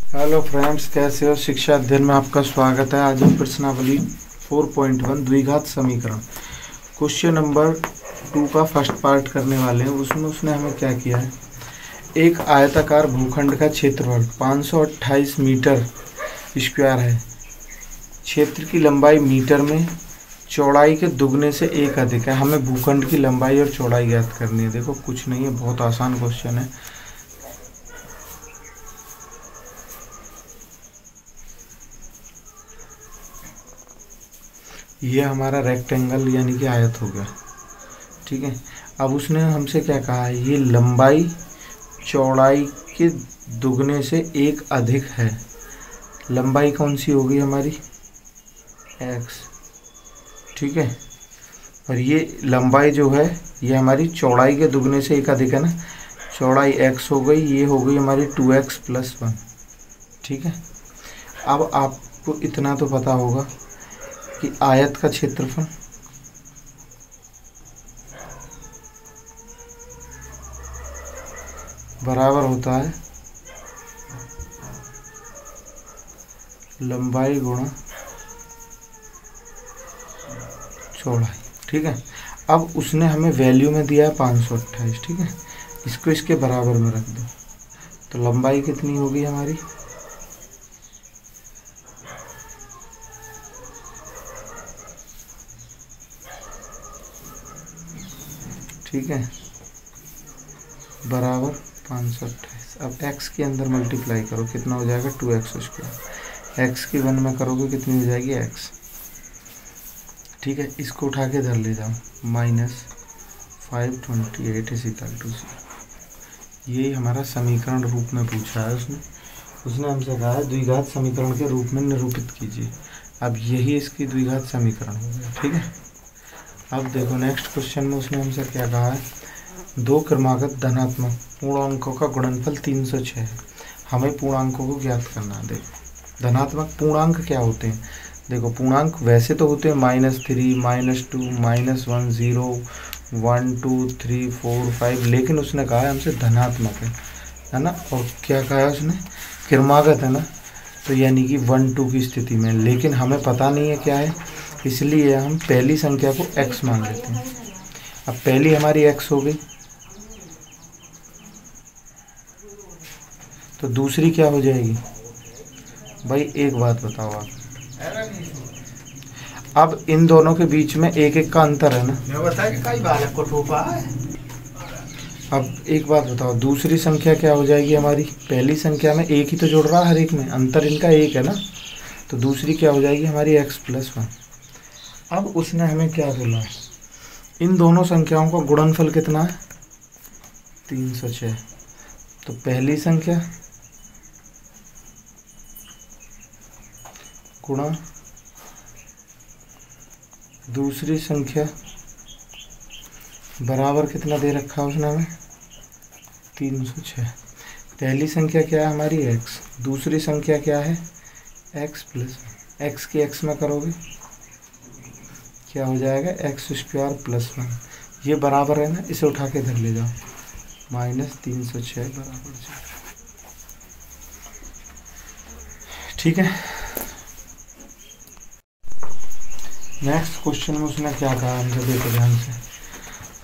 Hello friends, कैसे हो। शिक्षा अध्ययन में आपका स्वागत है। आज हम प्रश्नावली 4.1 द्विघात समीकरण क्वेश्चन नंबर 2 का फर्स्ट पार्ट करने वाले हैं। उसमें उसने हमें क्या किया है, एक आयताकार भूखंड का क्षेत्रफल 528 मीटर स्क्वायर है। क्षेत्र की लंबाई मीटर में, चौड़ाई के दुगने से एक अधिक है। हमें भूखंड की लंबाई और चौड़ाई ज्ञात करनी है। देखो कुछ नहीं है, बहुत आसान क्वेश्चन है। ये हमारा रेक्टेंगल यानी कि आयत हो गया, ठीक है। अब उसने हमसे क्या कहा है, ये लंबाई चौड़ाई के दुगने से एक अधिक है। लंबाई कौन सी होगी हमारी, x, ठीक है। और ये लंबाई जो है ये हमारी चौड़ाई के दुगने से एक अधिक है ना। चौड़ाई x हो गई, ये हो गई हमारी 2x+1, ठीक है। अब आपको इतना तो पता होगा कि आयत का क्षेत्रफल बराबर होता है लंबाई गुणा चौड़ाई, ठीक है। अब उसने हमें वैल्यू में दिया है 528, ठीक है। इसको इसके बराबर में रख दो तो लंबाई कितनी होगी हमारी, ठीक है, बराबर 528। अब x के अंदर मल्टीप्लाई करो, कितना हो जाएगा 2x²। x की 1 में करोगे कितनी हो जाएगी x, ठीक है। इसको उठा के इधर ले जाओ, -528 इज इक्वल टू 0। यही हमारा समीकरण रूप में पूछा है उसने। उसने हमसे कहा है द्विघात समीकरण के रूप में निरूपित कीजिए। अब यही इसकी द्विघात समीकरण हो गया, ठीक है। अब देखो नेक्स्ट क्वेश्चन में उसने हमसे क्या कहा है, दो क्रमागत धनात्मक पूर्णांकों का गुणनफल 306 है। हमें पूर्णांकों को ज्ञात करना है। देखो धनात्मक पूर्णांक क्या होते हैं, देखो पूर्णांक वैसे तो होते हैं -3, -2, -1, 0, 1, 2, 3, 4, 5, लेकिन उसने कहा है हमसे धनात्मक है ना। और क्या कहा है उसने, क्रमागत है ना, तो यानी कि 1, 2 की स्थिति में। लेकिन हमें पता नहीं है क्या है, इसलिए हम पहली संख्या को x मान लेते हैं। अब पहली हमारी x हो गई, तो दूसरी क्या हो जाएगी भाई, एक बात बताओ आप, अब इन दोनों के बीच में एक एक का अंतर है ना। अब एक बात बताओ, दूसरी संख्या क्या हो जाएगी हमारी, पहली संख्या में एक ही तो जोड़ रहा है हर एक में, अंतर इनका एक है ना। तो दूसरी क्या हो जाएगी हमारी x+1। अब उसने हमें क्या बोला, इन दोनों संख्याओं का गुणनफल कितना है 306। तो पहली संख्या गुणा दूसरी संख्या बराबर कितना दे रखा है उसने हमें 306। पहली संख्या क्या है हमारी x, दूसरी संख्या क्या है x+1। x की x में करोगे क्या हो जाएगा x² + 1। ये बराबर है ना, इसे उठा के इधर ले जाओ, -306 बराबर 0, ठीक है। नेक्स्ट क्वेश्चन में उसने क्या कहा हमसे, देखो ध्यान से।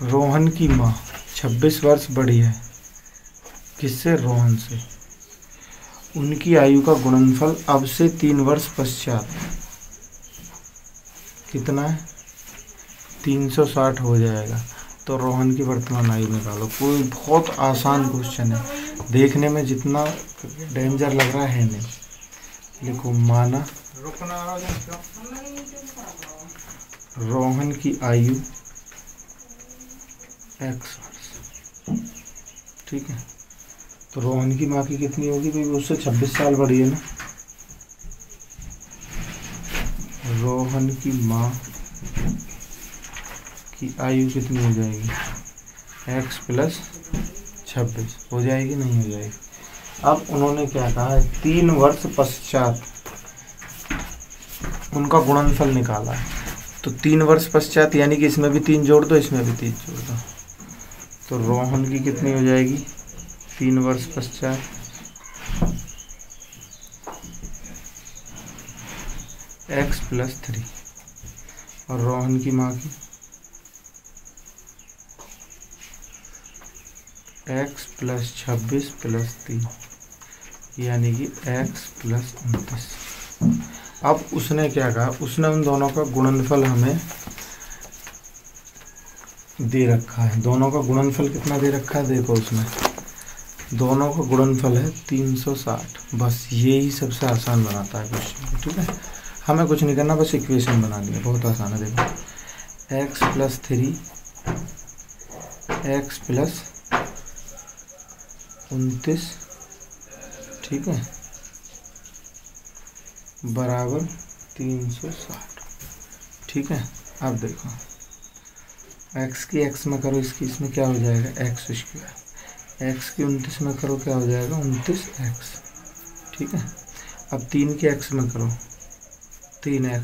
रोहन की माँ 26 वर्ष बड़ी है, किससे, रोहन से। उनकी आयु का गुणनफल अब से 3 वर्ष पश्चात कितना है 360 हो जाएगा। तो रोहन की वर्तमान आयु निकालो। कोई बहुत आसान क्वेश्चन है, देखने में जितना डेंजर लग रहा है नहीं। लिखो माना रोहन की आयु x वर्ष, ठीक है। तो रोहन की माँ की कितनी होगी भाई, वो उससे 26 साल बड़ी है ना। रोहन की माँ की आयु कितनी हो जाएगी x+26 हो जाएगी, नहीं हो जाएगी। अब उन्होंने क्या कहा है, 3 वर्ष पश्चात उनका गुणनफल निकाला है। तो 3 वर्ष पश्चात यानी कि इसमें भी 3 जोड़ दो, इसमें भी 3 जोड़ दो, तो रोहन की कितनी हो जाएगी 3 वर्ष पश्चात x प्लस 3 और रोहन की माँ की x प्लस 26 प्लस 3 यानी कि x प्लस 29। अब उसने क्या कहा, उसने उन दोनों का गुणनफल हमें दे रखा है। दोनों का गुणनफल कितना दे रखा है, देखो उसमें दोनों का गुणनफल है 360। बस यही सबसे आसान बनाता है क्वेश्चन, ठीक है। हमें कुछ नहीं करना, बस इक्वेशन बनानी है, बहुत आसान है। देखो x प्लस 3 x प्लस 29, ठीक है, बराबर 360, ठीक है। अब देखो x की x में करो, इसकी इसमें क्या हो जाएगा एक्स स्क्वायर, x की 29 में करो क्या हो जाएगा 29x, ठीक है। अब 3 की x में करो 3x,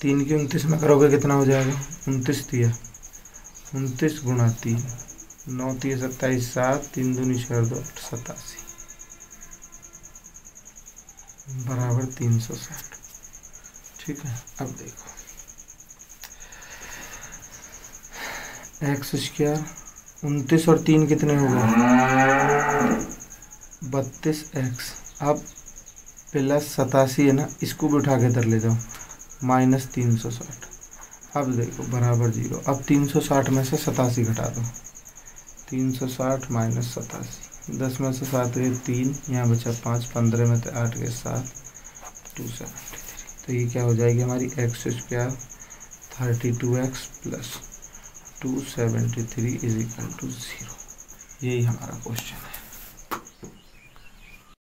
3 की 29 में करोगे कितना हो जाएगा 29 दिया 29 गुणा 3, 9 3 27, 7 3 दूनी 6 2 87 बराबर 360, ठीक है। अब देखो एक्स स्क्वायर 29 और 3 कितने हो गए 32x, अब प्लस 87 है ना, इसको भी उठा के इधर ले जाओ माइनस 360। अब देखो बराबर 0। अब 360 में से 87 घटा दो, 360 माइनस 87, 10 में से 7 गए 3, यहाँ बचा 5, 15 में से 8 गए 7, 273। तो ये क्या हो जाएगी हमारी x square 32x plus 273 is equal to 0। यही हमारा क्वेश्चन है।